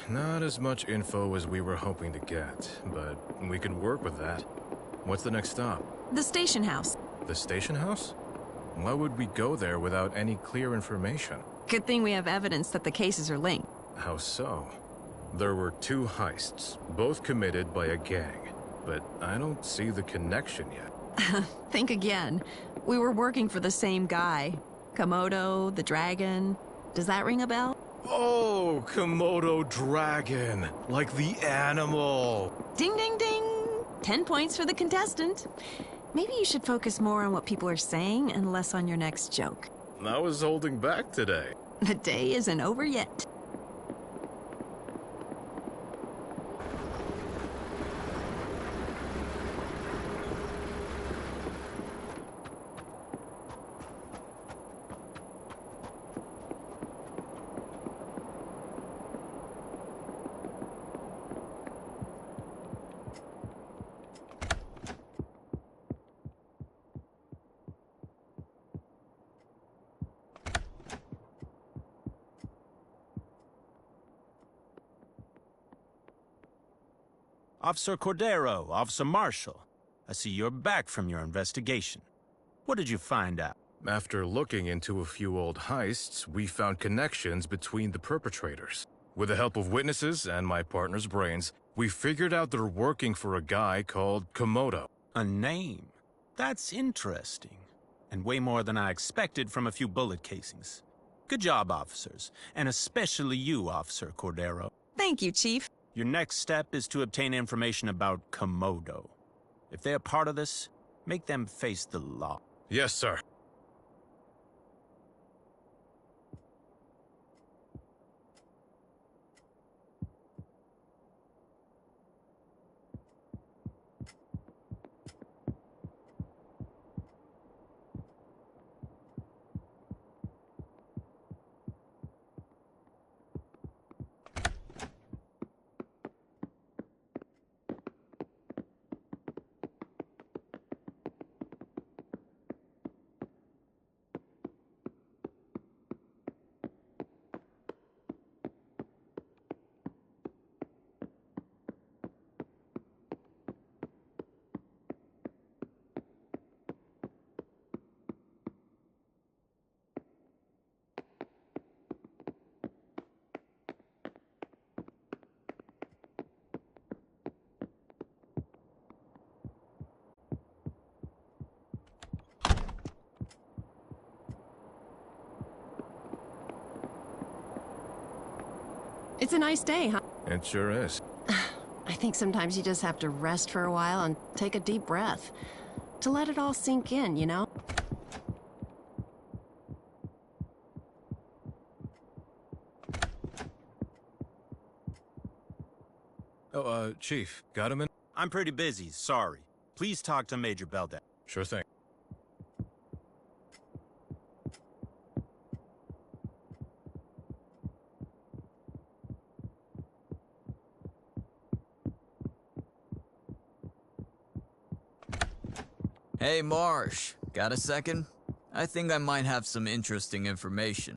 Not as much info as we were hoping to get, but we could work with that. What's the next stop? The station house. The station house? Why would we go there without any clear information? Good thing we have evidence that the cases are linked. How so? There were two heists, both committed by a gang, but I don't see the connection yet. Think again. We were working for the same guy. Komodo, the dragon. Does that ring a bell? Oh, Komodo dragon, like the animal. Ding, ding, ding! 10 points for the contestant. Maybe you should focus more on what people are saying and less on your next joke. I was holding back today. The day isn't over yet. Officer Cordero, Officer Marshall, I see you're back from your investigation. What did you find out? After looking into a few old heists, we found connections between the perpetrators. With the help of witnesses and my partner's brains, we figured out they're working for a guy called Komodo. A name? That's interesting. And way more than I expected from a few bullet casings. Good job, officers. And especially you, Officer Cordero. Thank you, Chief. Your next step is to obtain information about Komodo. If they're part of this, make them face the law. Yes, sir. It's a nice day, huh? It sure is. I think sometimes you just have to rest for a while and take a deep breath. To let it all sink in, you know? Oh, Chief, got him in? I'm pretty busy, sorry. Please talk to Major Beldak. Sure thing. Hey, Marsh. Got a second? I think I might have some interesting information.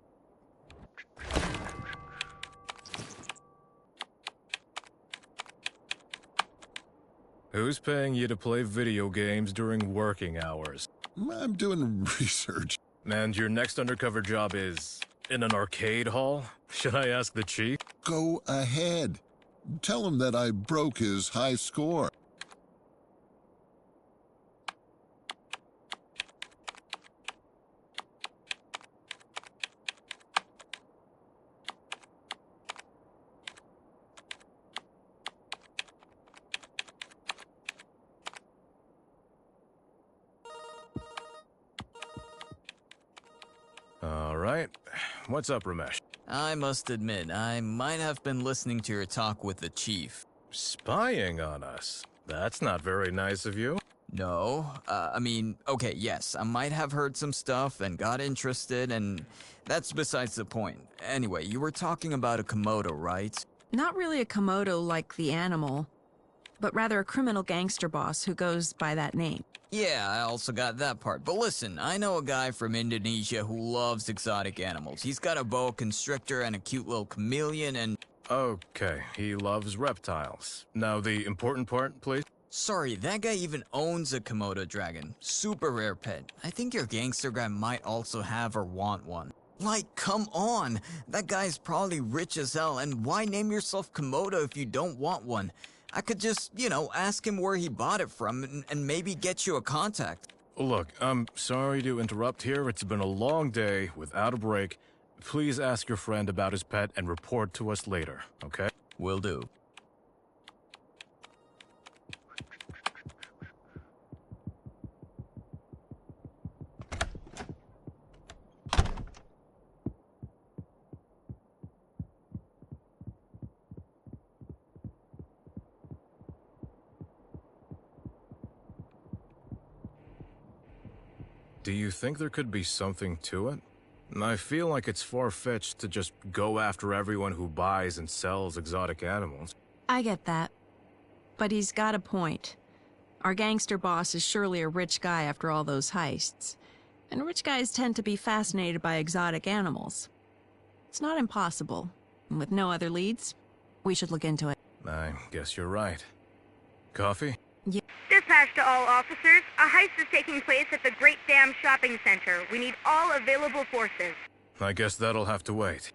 Who's paying you to play video games during working hours? I'm doing research. And your next undercover job is in an arcade hall? Should I ask the chief? Go ahead. Tell him that I broke his high score. All right. What's up, Ramesh? I must admit, I might have been listening to your talk with the chief. Spying on us? That's not very nice of you. No, okay, yes, I might have heard some stuff and got interested, and that's besides the point. Anyway, you were talking about a Komodo, right? Not really a Komodo like the animal, but rather a criminal gangster boss who goes by that name. Yeah, I also got that part. But listen, I know a guy from Indonesia who loves exotic animals. He's got a boa constrictor and a cute little chameleon, and Okay, he loves reptiles. Now the important part, please. Sorry, that guy even owns a Komodo dragon. Super rare pet. I think your gangster guy might also have or want one. Like, come on! That guy's probably rich as hell, and why name yourself Komodo if you don't want one? I could just, ask him where he bought it from and maybe get you a contact. Look, I'm sorry to interrupt here. It's been a long day without a break. Please ask your friend about his pet and report to us later, okay? Will do. Do you think there could be something to it? I feel like it's far-fetched to just go after everyone who buys and sells exotic animals. I get that. But he's got a point. Our gangster boss is surely a rich guy after all those heists. And rich guys tend to be fascinated by exotic animals. It's not impossible. And with no other leads, we should look into it. I guess you're right. Coffee? Dispatch to all officers. A heist is taking place at the Great Dam Shopping Center. We need all available forces. I guess that'll have to wait.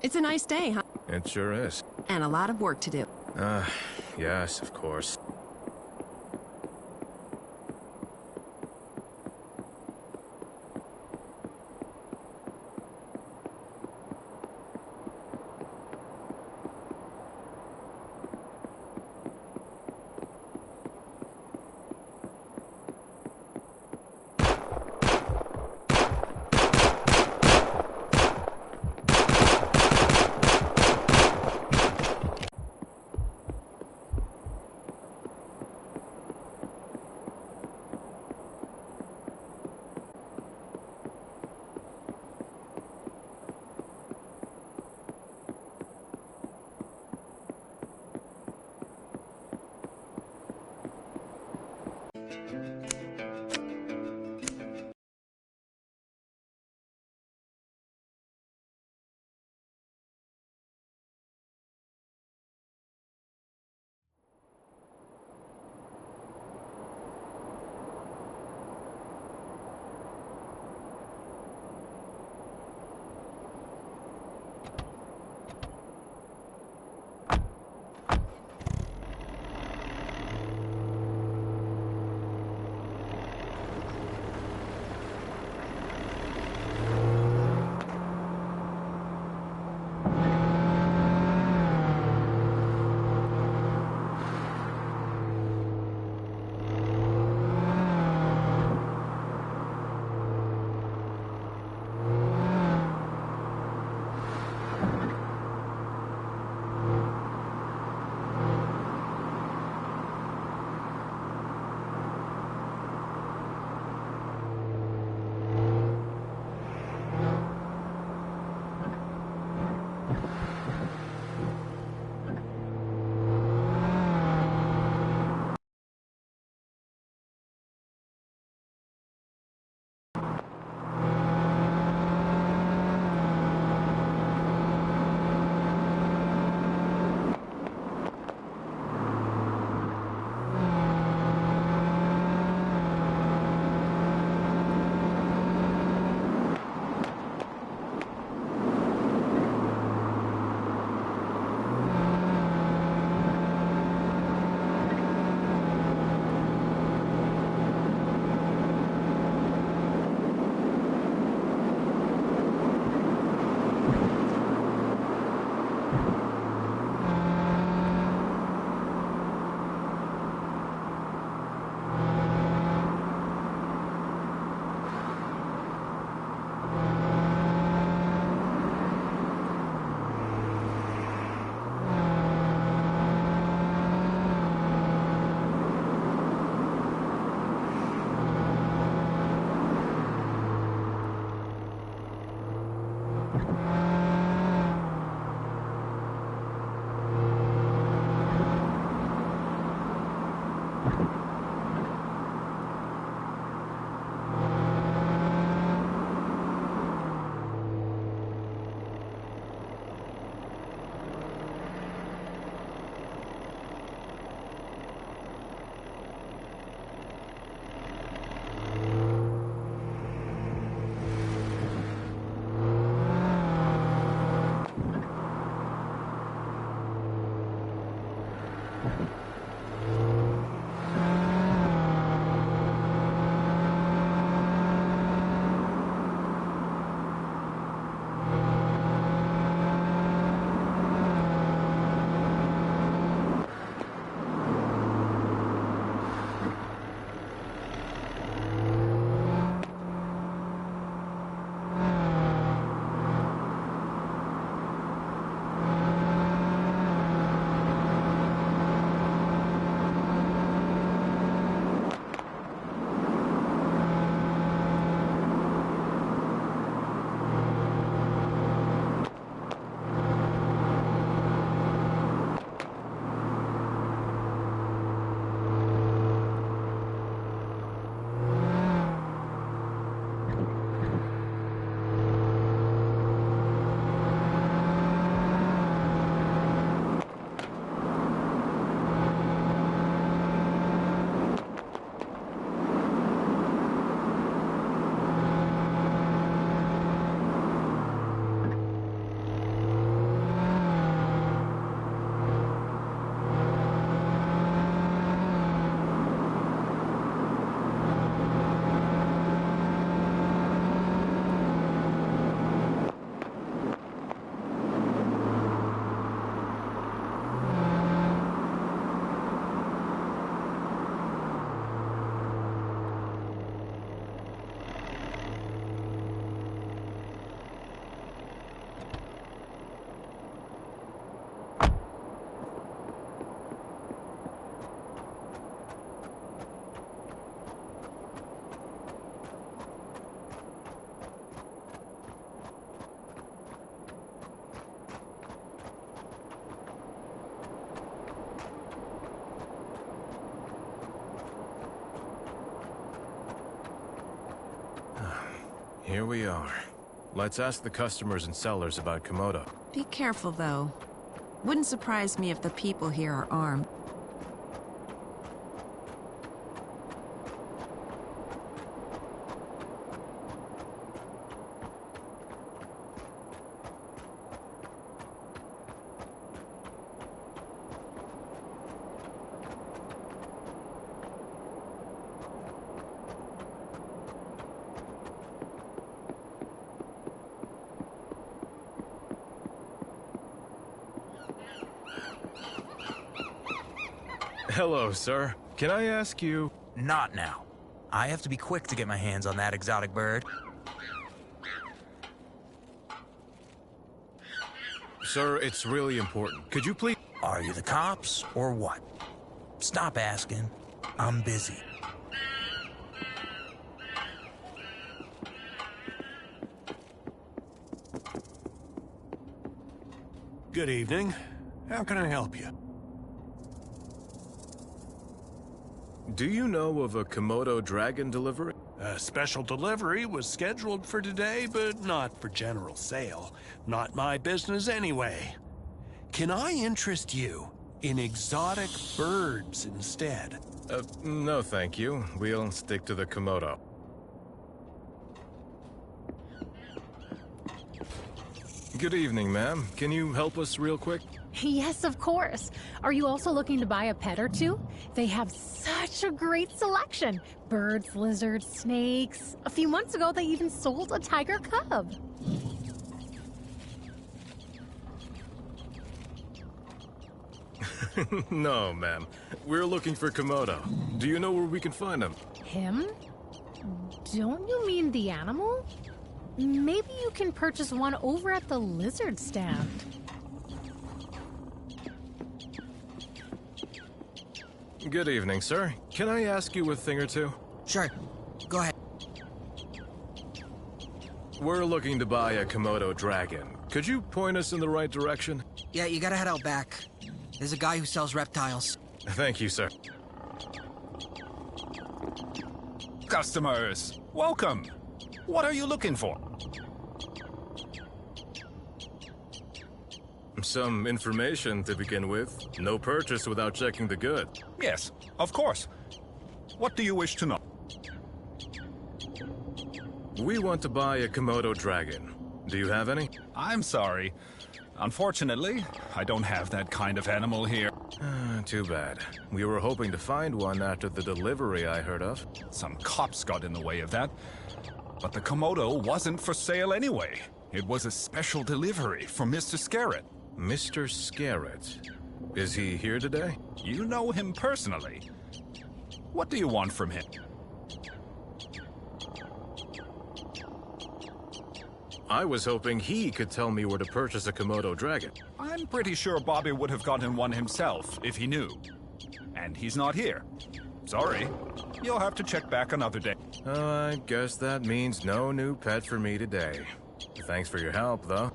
It's a nice day, huh? It sure is. And a lot of work to do. Yes, of course. Here we are. Let's ask the customers and sellers about Komodo. Be careful, though. Wouldn't surprise me if the people here are armed. Hello, sir. Can I ask you... Not now. I have to be quick to get my hands on that exotic bird. Sir, it's really important. Could you please... Are you the cops or what? Stop asking. I'm busy. Good evening. How can I help you? Do you know of a Komodo dragon delivery? A special delivery was scheduled for today, but not for general sale. Not my business anyway. Can I interest you in exotic birds instead? No thank you. We'll stick to the Komodo. Good evening, ma'am. Can you help us real quick? Yes, of course. Are you also looking to buy a pet or two? They have such a great selection. Birds, lizards, snakes. A few months ago, they even sold a tiger cub. No, ma'am. We're looking for Komodo. Do you know where we can find him? Him? Don't you mean the animal? Maybe you can purchase one over at the lizard stand. Good evening, sir. Can I ask you a thing or two? Sure, go ahead. We're looking to buy a Komodo dragon. Could you point us in the right direction? Yeah, you gotta head out back. There's a guy who sells reptiles. Thank you, sir. Customers, welcome. What are you looking for? Some information to begin with. No purchase without checking the good. Yes, of course. What do you wish to know? We want to buy a Komodo dragon. Do you have any? I'm sorry. Unfortunately, I don't have that kind of animal here. Too bad. We were hoping to find one after the delivery I heard of. Some cops got in the way of that. But the Komodo wasn't for sale anyway. It was a special delivery from Mr. Scarrett. Mr. Scarrett. Is he here today? You know him personally. What do you want from him? I was hoping he could tell me where to purchase a Komodo dragon. I'm pretty sure Bobby would have gotten one himself if he knew. And he's not here. Sorry. You'll have to check back another day. I guess that means no new pet for me today. Thanks for your help, though.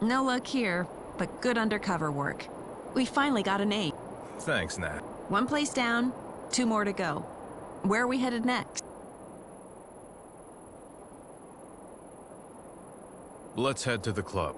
No luck here, but good undercover work. We finally got a name. Thanks, Nat. One place down, 2 more to go. Where are we headed next? Let's head to the club.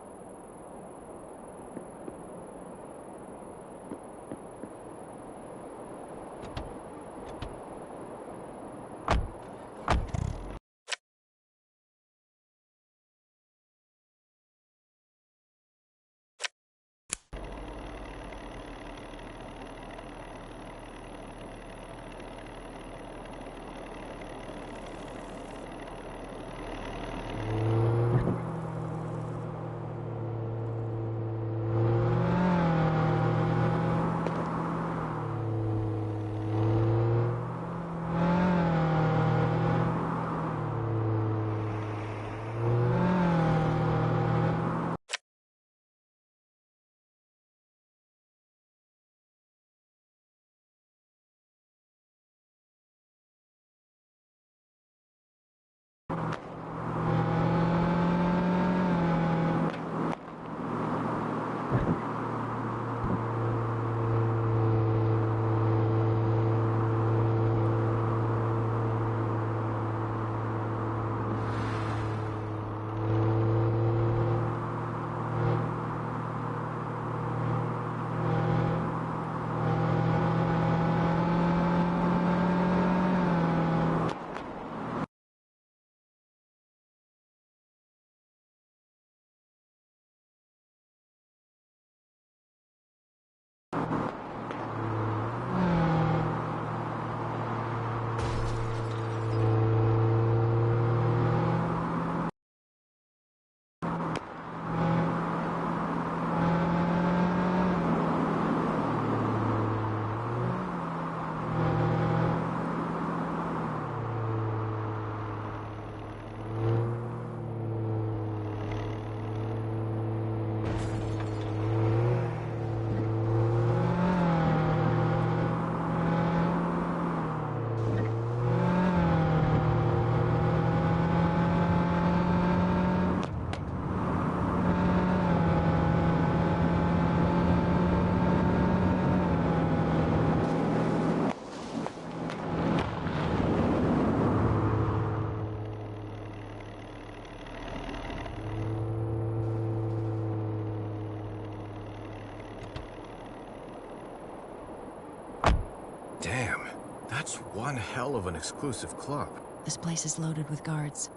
Damn, that's one hell of an exclusive club. This place is loaded with guards.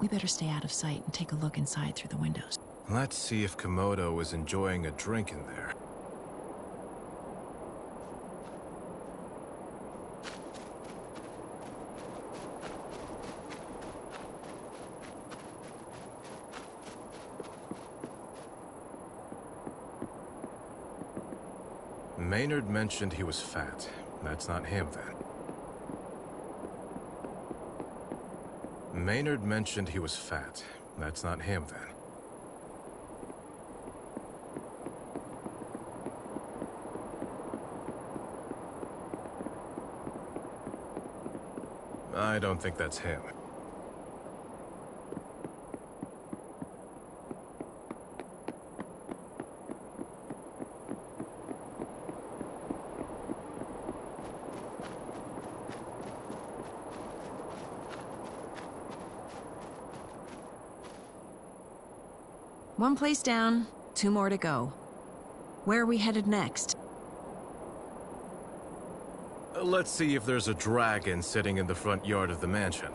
We better stay out of sight and take a look inside through the windows. Let's see if Komodo is enjoying a drink in there. Maynard mentioned he was fat. That's not him, then. Maynard mentioned he was fat. That's not him, then. I don't think that's him. One place down, 2 more to go. Where are we headed next? Let's see if there's a dragon sitting in the front yard of the mansion.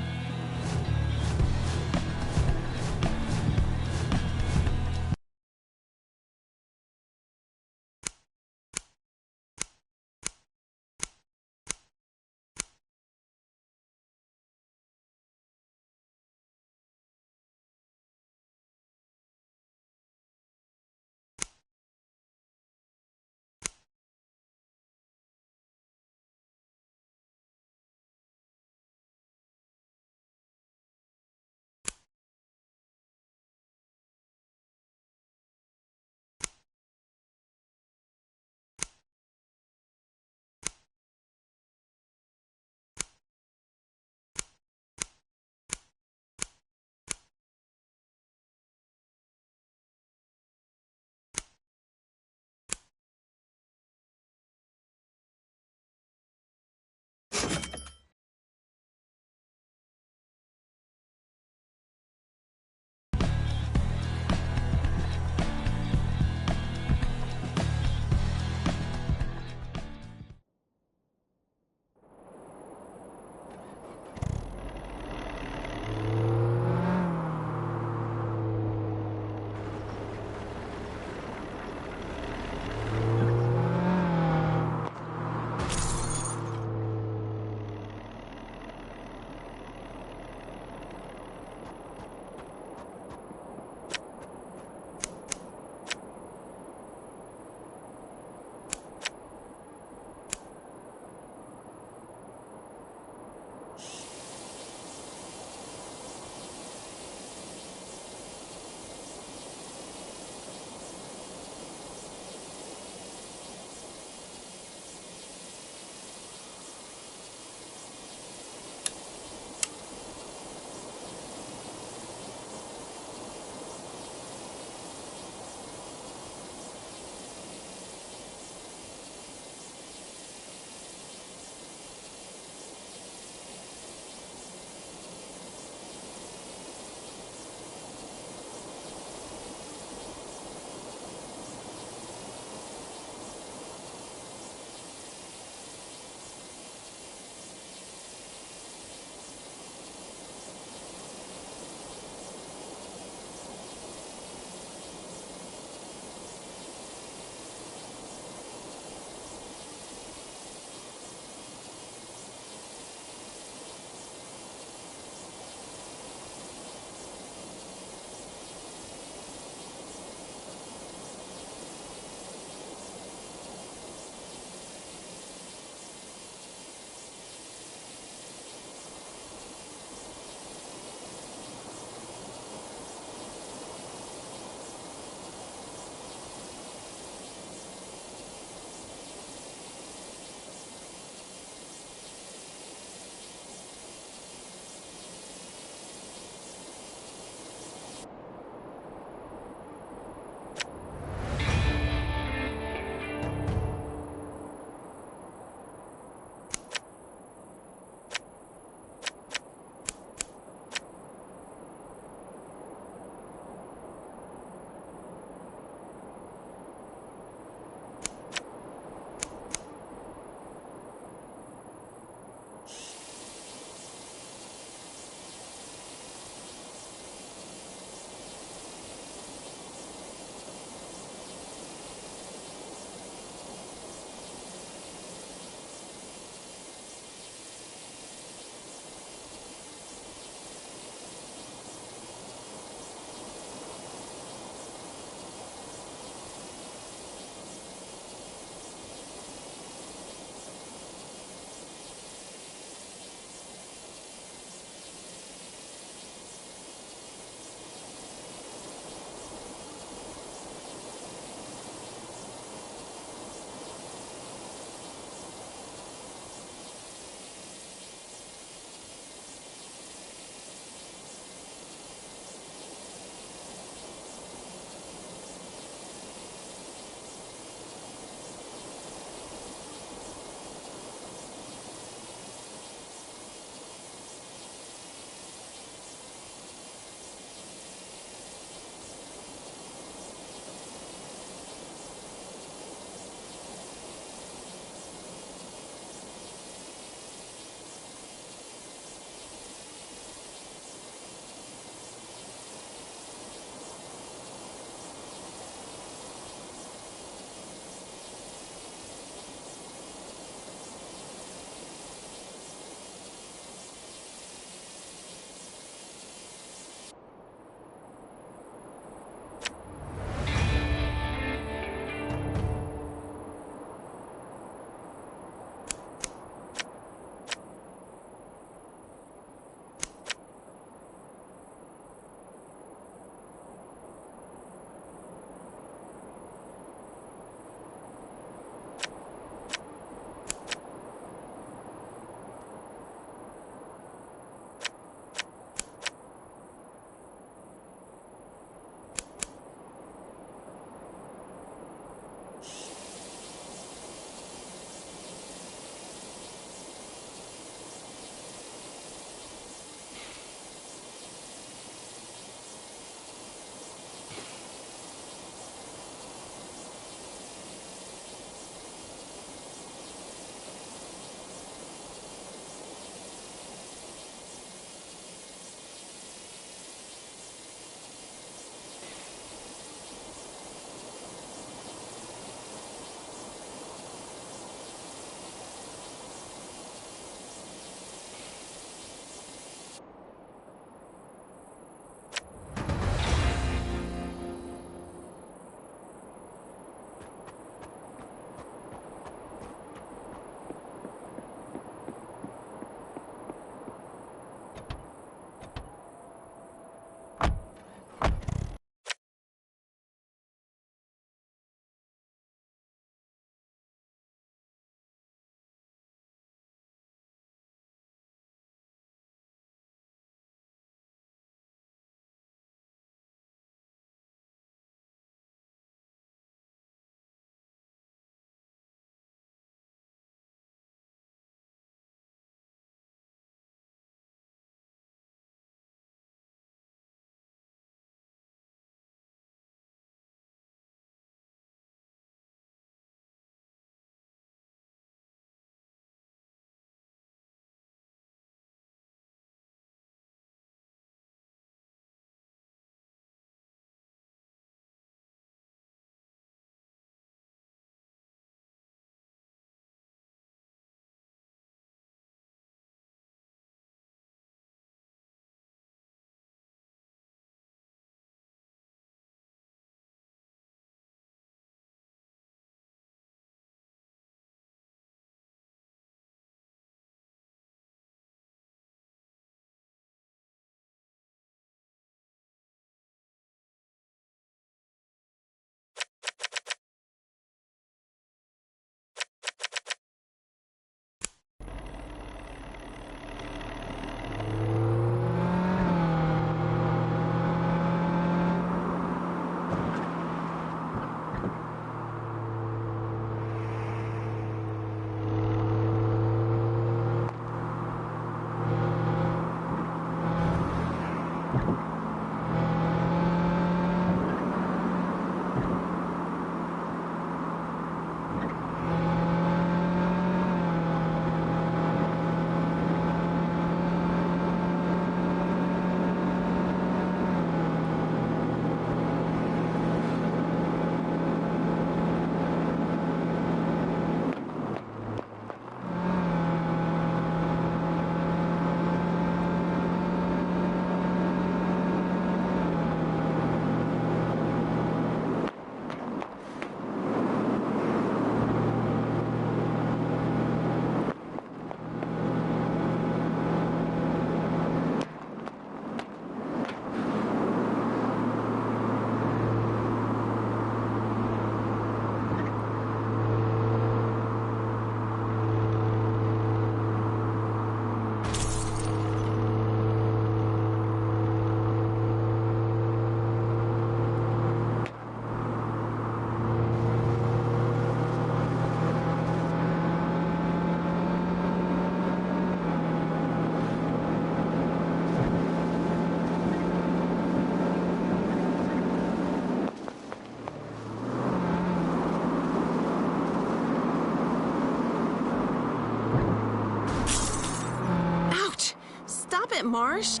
it, Marsh.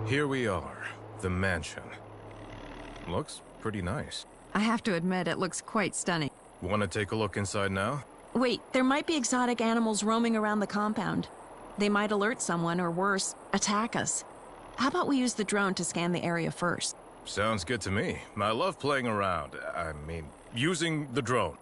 Here we are, the mansion. Looks pretty nice. I have to admit, it looks quite stunning. Want to take a look inside now? Wait, there might be exotic animals roaming around the compound. They might alert someone, or worse, attack us. How about we use the drone to scan the area first? Sounds good to me. I love playing around. I mean, using the drone.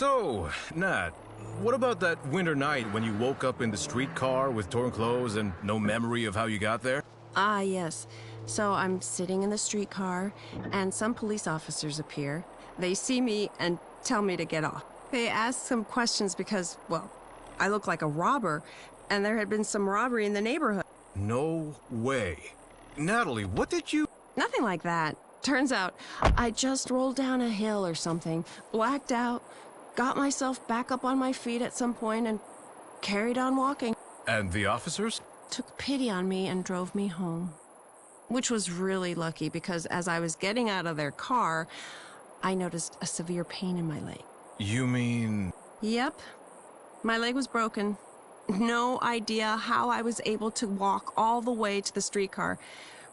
So, Nat, what about that winter night when you woke up in the streetcar with torn clothes and no memory of how you got there? Ah, yes. So I'm sitting in the streetcar, and some police officers appear. They see me and tell me to get off. They ask some questions because, well, I look like a robber, and there had been some robbery in the neighborhood. No way. Natalie, what did you... Nothing like that. Turns out, I just rolled down a hill or something, blacked out, got myself back up on my feet at some point, and carried on walking. And the officers? Took pity on me and drove me home. Which was really lucky because as I was getting out of their car, I noticed a severe pain in my leg. You mean... Yep. My leg was broken. No idea how I was able to walk all the way to the streetcar.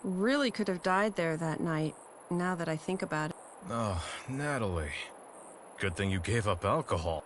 Really could have died there that night, now that I think about it. Oh, Natalie. Good thing you gave up alcohol.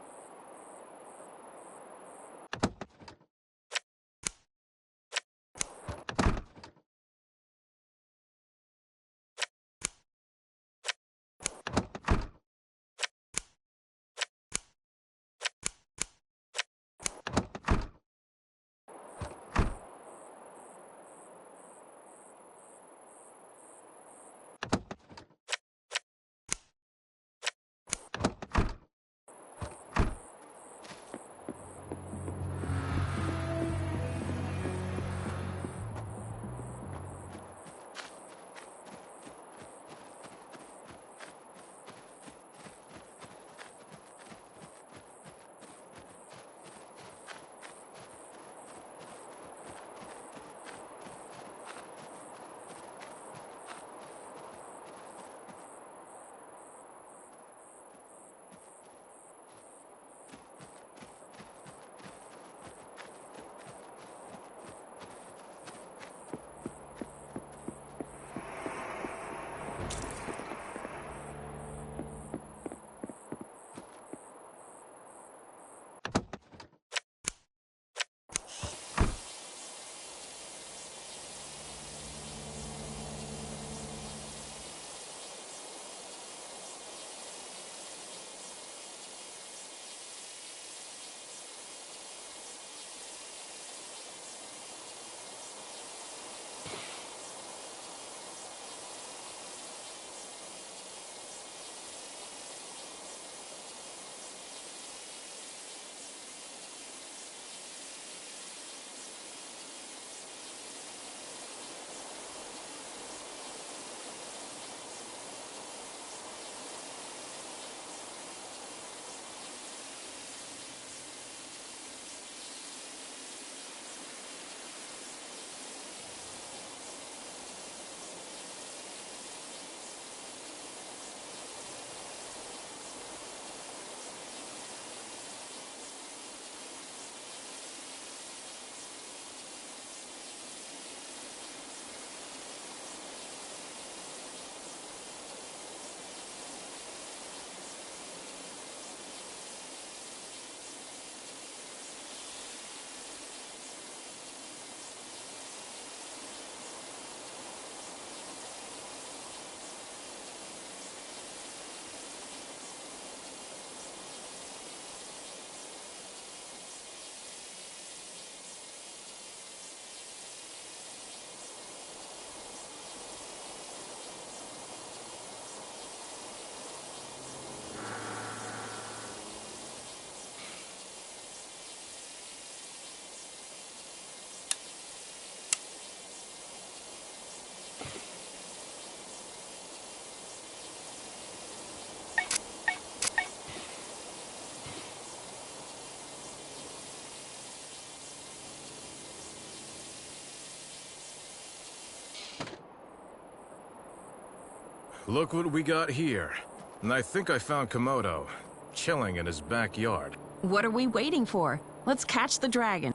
Look what we got here. And I think I found Komodo, chilling in his backyard. What are we waiting for? Let's catch the dragon.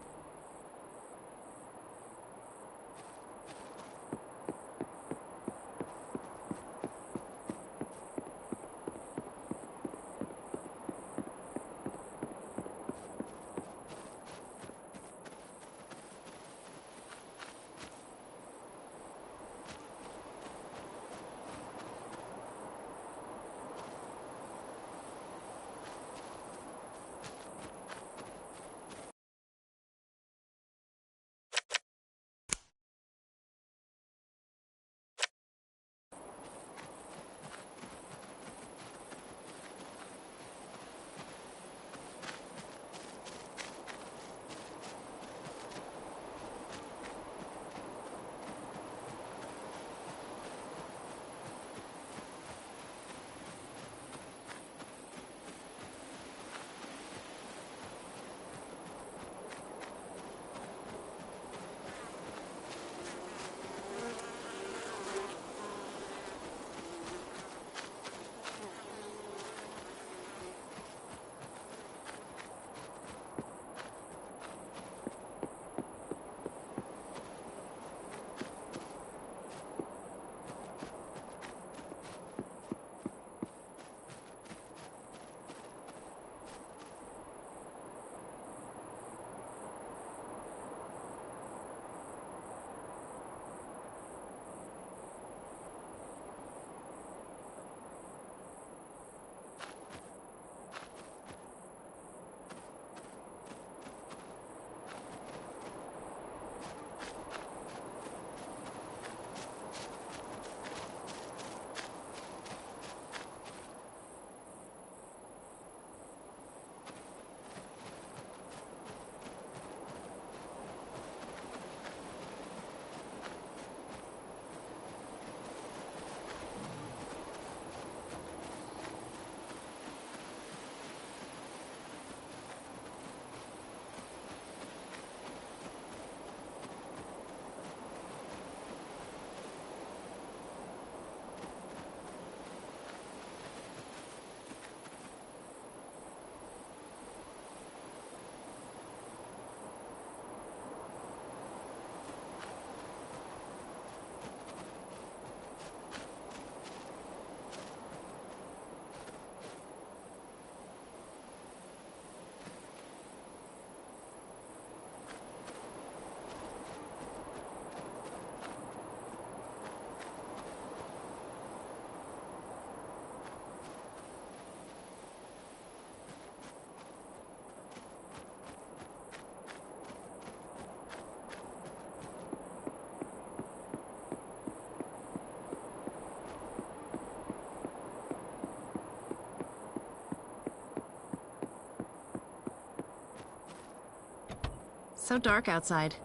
so dark outside.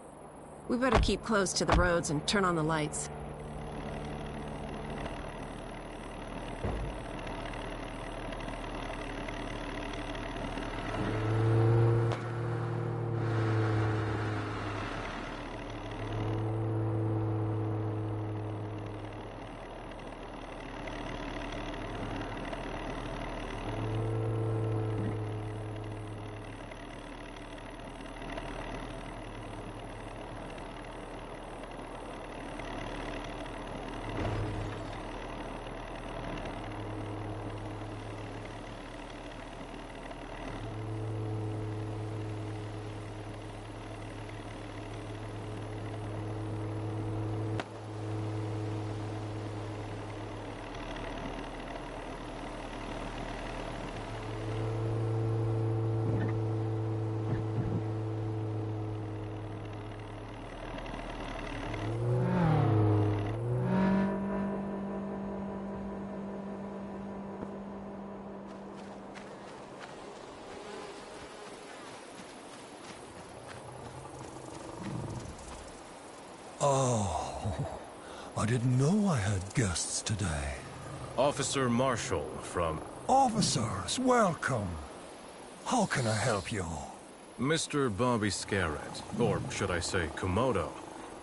We better keep close to the roads and turn on the lights. Oh, I didn't know I had guests today. Officer Marshall from... Officers, welcome. How can I help you? Mr. Bobby Scarrett, or should I say Komodo.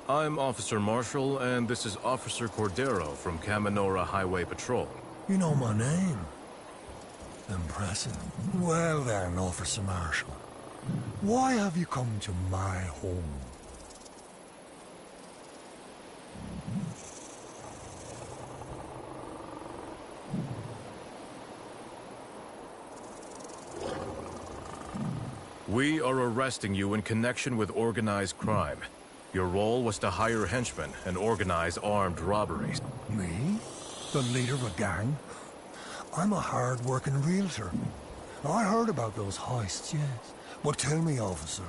I'm Officer Marshall, and this is Officer Cordero from Kaminora Highway Patrol. You know my name. Impressive. Well then, Officer Marshall. Why have you come to my home? We are arresting you in connection with organized crime. Your role was to hire henchmen and organize armed robberies. Me? The leader of a gang? I'm a hard-working realtor. I heard about those heists, yes. But tell me, officer,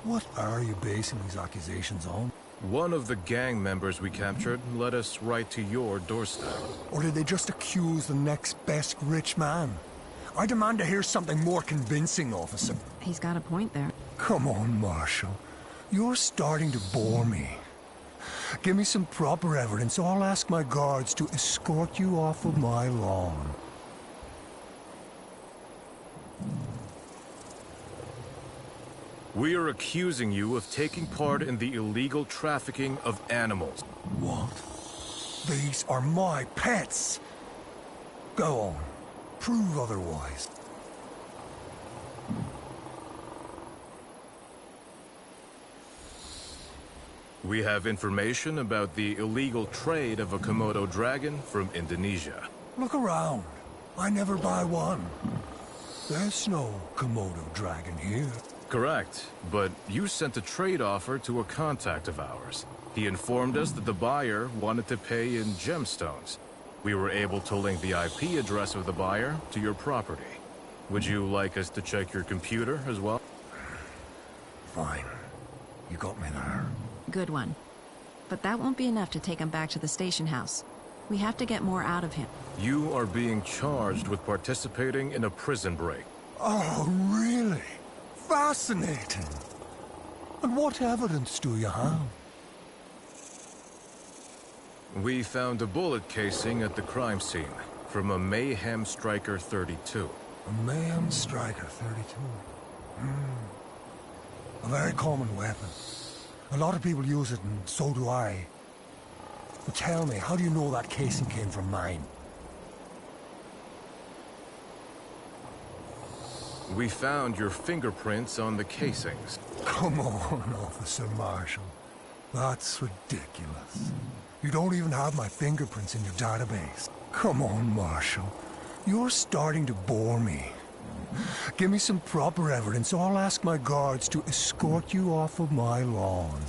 what are you basing these accusations on? One of the gang members we captured led us right to your doorstep. Or did they just accuse the next best rich man? I demand to hear something more convincing, officer. He's got a point there. Come on, Marshall. You're starting to bore me. Give me some proper evidence, or I'll ask my guards to escort you off of my lawn. We are accusing you of taking part in the illegal trafficking of animals. What? These are my pets! Go on. Prove otherwise. We have information about the illegal trade of a Komodo dragon from Indonesia. Look around. I never buy one. There's no Komodo dragon here. Correct, but you sent a trade offer to a contact of ours. He informed us that the buyer wanted to pay in gemstones. We were able to link the IP address of the buyer to your property. Would you like us to check your computer as well? Fine. You got me there. Good one. But that won't be enough to take him back to the station house. We have to get more out of him. You are being charged with participating in a prison break. Oh, really? Fascinating. And what evidence do you have? We found a bullet casing at the crime scene from a Mayhem Striker 32. A Mayhem Striker 32. A very common weapon. A lot of people use it, and so do I. But tell me, how do you know that casing came from mine? We found your fingerprints on the casings. Come on, Officer Marshall. That's ridiculous. You don't even have my fingerprints in your database. Come on, Marshall. You're starting to bore me. Give me some proper evidence, or I'll ask my guards to escort you off of my lawn.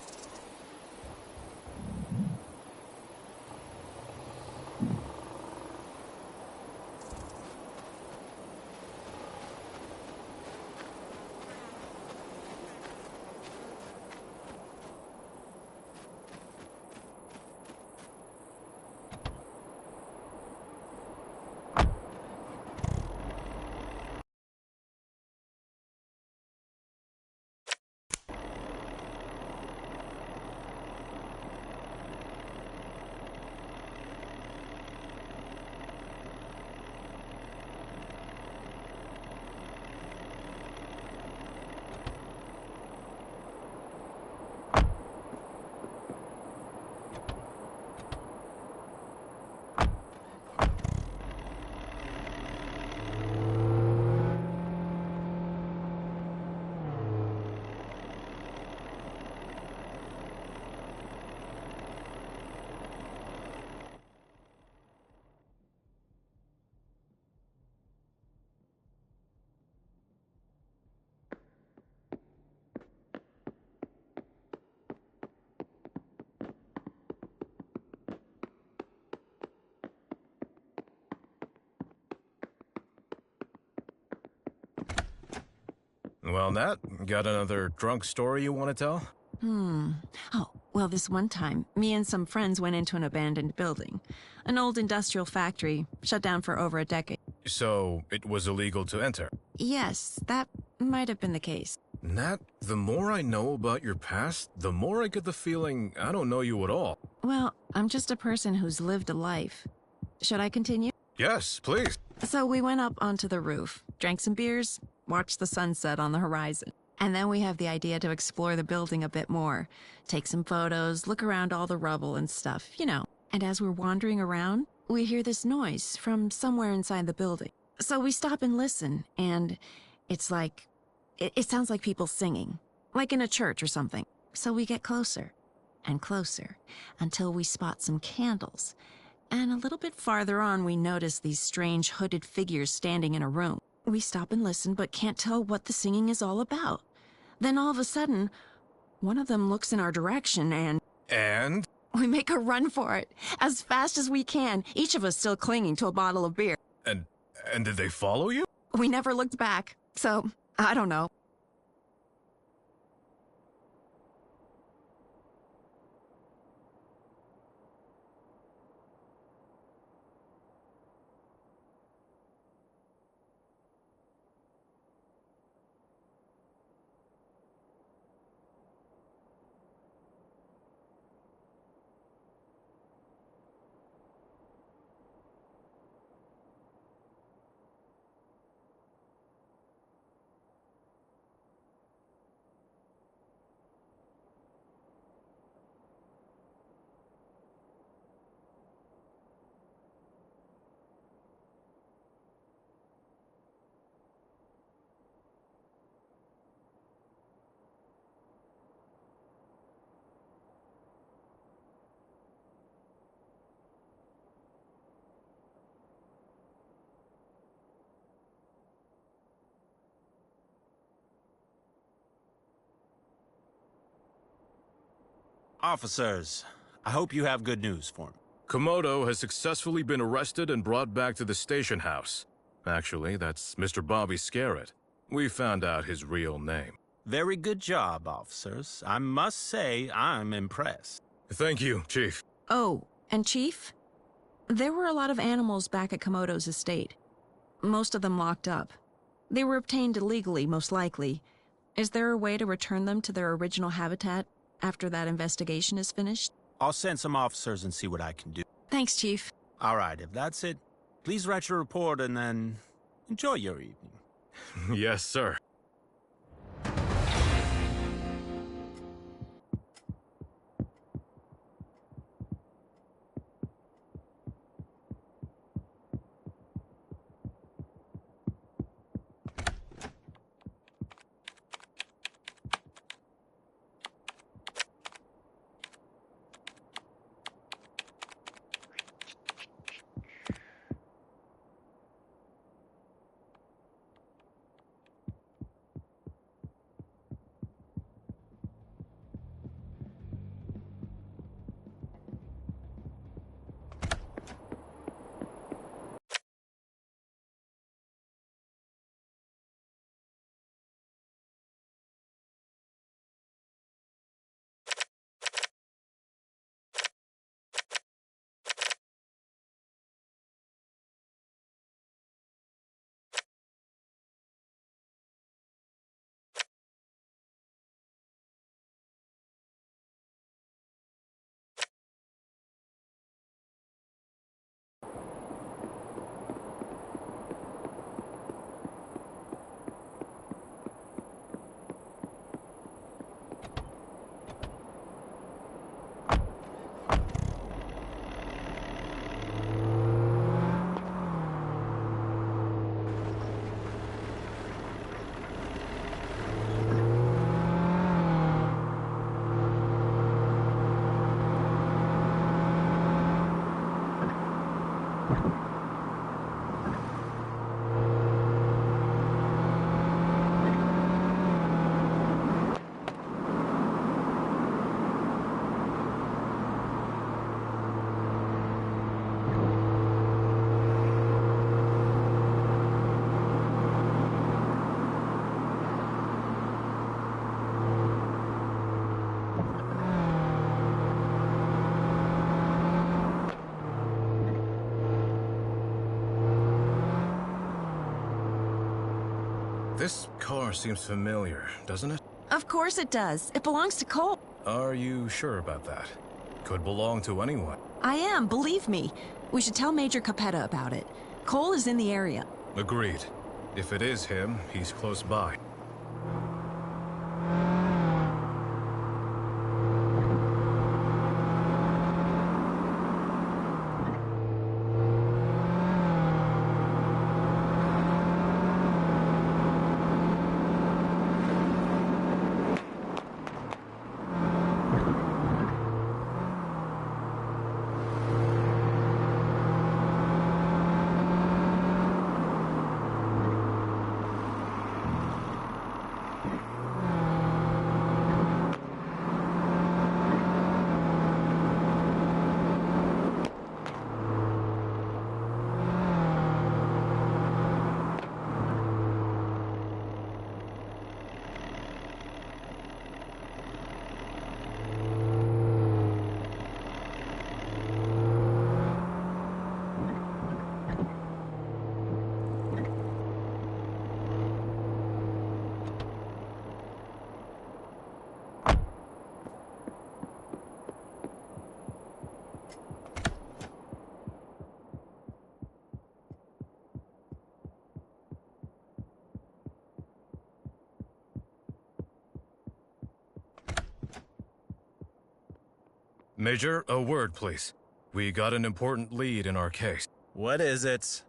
on that. Got another drunk story you want to tell? Oh, well, this one time, me and some friends went into an abandoned building. An old industrial factory, shut down for over a decade. So, it was illegal to enter? Yes, that might have been the case. Nat, the more I know about your past, the more I get the feeling I don't know you at all. Well, I'm just a person who's lived a life. Should I continue? Yes, please. So we went up onto the roof, drank some beers, watched the sunset on the horizon. And then we have the idea to explore the building a bit more. Take some photos, look around all the rubble and stuff, you know. And as we're wandering around, we hear this noise from somewhere inside the building. So we stop and listen, and it's like... It sounds like people singing, like in a church or something. So we get closer and closer until we spot some candles. And a little bit farther on, we notice these strange hooded figures standing in a room. We stop and listen, but can't tell what the singing is all about. Then all of a sudden, one of them looks in our direction and... And? We make a run for it, as fast as we can, each of us still clinging to a bottle of beer. And did they follow you? We never looked back, so I don't know. Officers, I hope you have good news for me. Komodo has successfully been arrested and brought back to the station house. Actually, that's Mr. Bobby Scarrett. We found out his real name. Very good job, officers. I must say, I'm impressed. Thank you, Chief. Oh, and Chief? There were a lot of animals back at Komodo's estate. Most of them locked up. They were obtained illegally, most likely. Is there a way to return them to their original habitat after that investigation is finished? I'll send some officers and see what I can do. Thanks, Chief. All right, if that's it, please write your report and then enjoy your evening. Yes, sir. car seems familiar, doesn't it? Of course it does. It belongs to Cole. Are you sure about that? Could belong to anyone. I am, believe me. We should tell Major Capetta about it. Cole is in the area. Agreed. If it is him, he's close by. Major, a word, please. We got an important lead in our case. What is it?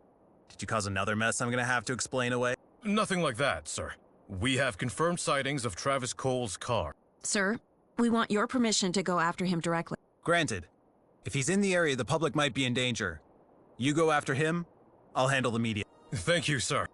Did you cause another mess I'm gonna have to explain away? Nothing like that, sir. We have confirmed sightings of Travis Cole's car. Sir, we want your permission to go after him directly. Granted. If he's in the area, the public might be in danger. You go after him, I'll handle the media. Thank you, sir.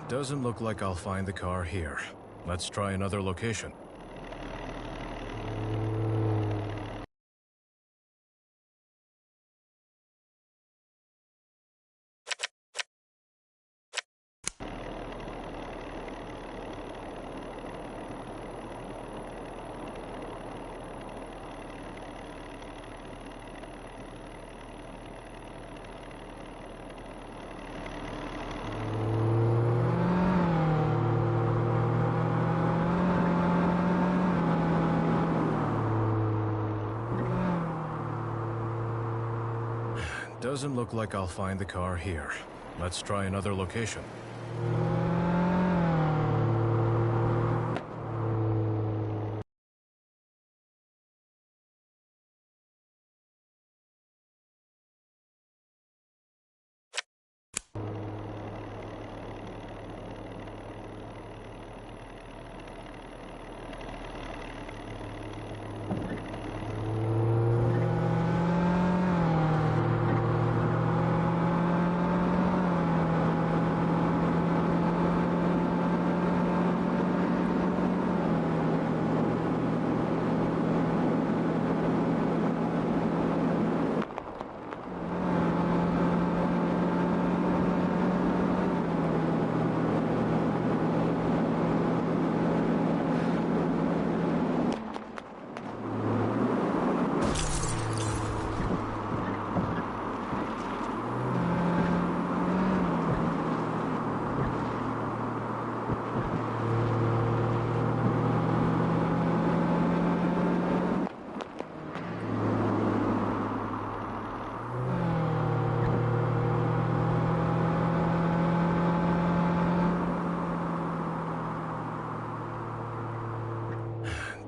Doesn't look like I'll find the car here. Let's try another location. Doesn't look like I'll find the car here. Let's try another location.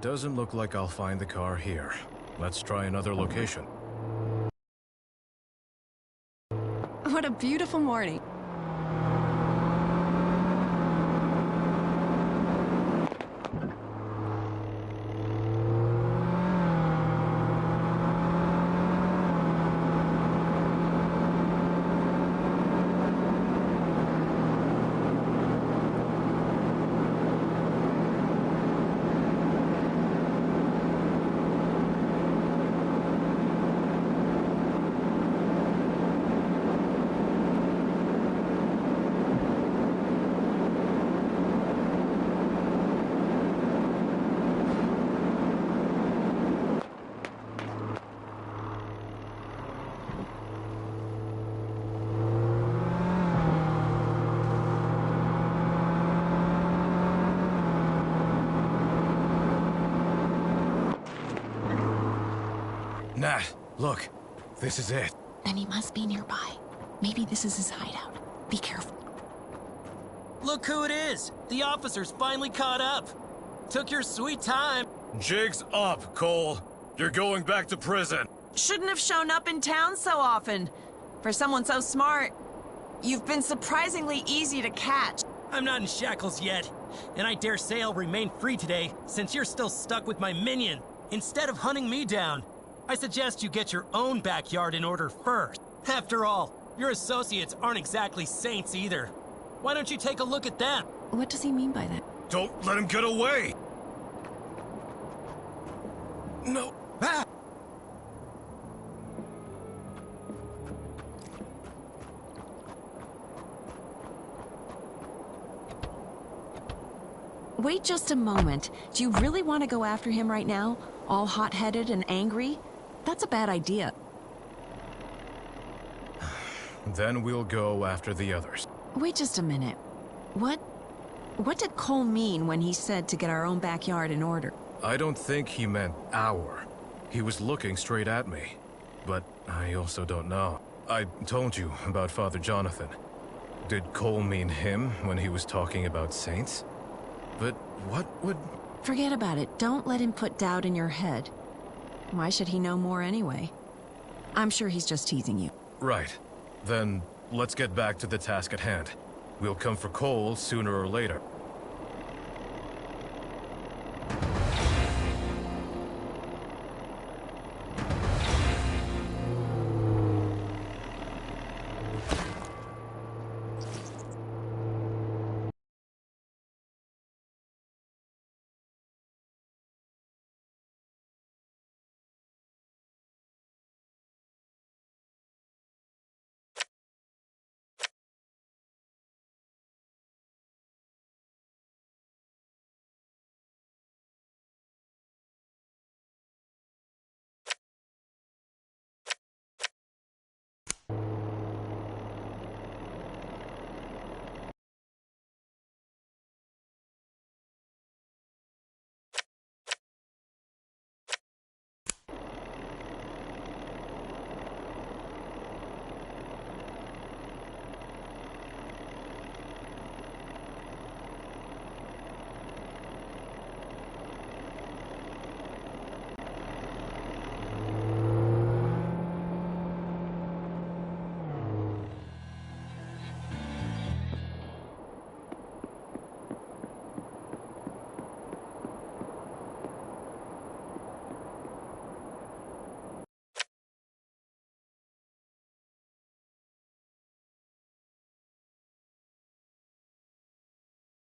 doesn't look like I'll find the car here. Let's try another location. What a beautiful morning. Nat, look. This is it. Then he must be nearby. Maybe this is his hideout. Be careful. Look who it is! The officers finally caught up! Took your sweet time! Jig's up, Cole. You're going back to prison. Shouldn't have shown up in town so often. For someone so smart, you've been surprisingly easy to catch. I'm not in shackles yet, and I dare say I'll remain free today since you're still stuck with my minion. Instead of hunting me down, I suggest you get your own backyard in order first. After all, your associates aren't exactly saints either. Why don't you take a look at them? What does he mean by that? Don't let him get away! No. Ah! Wait just a moment. Do you really want to go after him right now? All hot-headed and angry? That's a bad idea. Then we'll go after the others. Wait just a minute. What did Cole mean when he said to get our own backyard in order? I don't think he meant our. He was looking straight at me. But I also don't know. I told you about Father Jonathan. Did Cole mean him when he was talking about saints? But what would... Forget about it. Don't let him put doubt in your head. Why should he know more anyway? I'm sure he's just teasing you. Right. Then let's get back to the task at hand. We'll come for Cole sooner or later.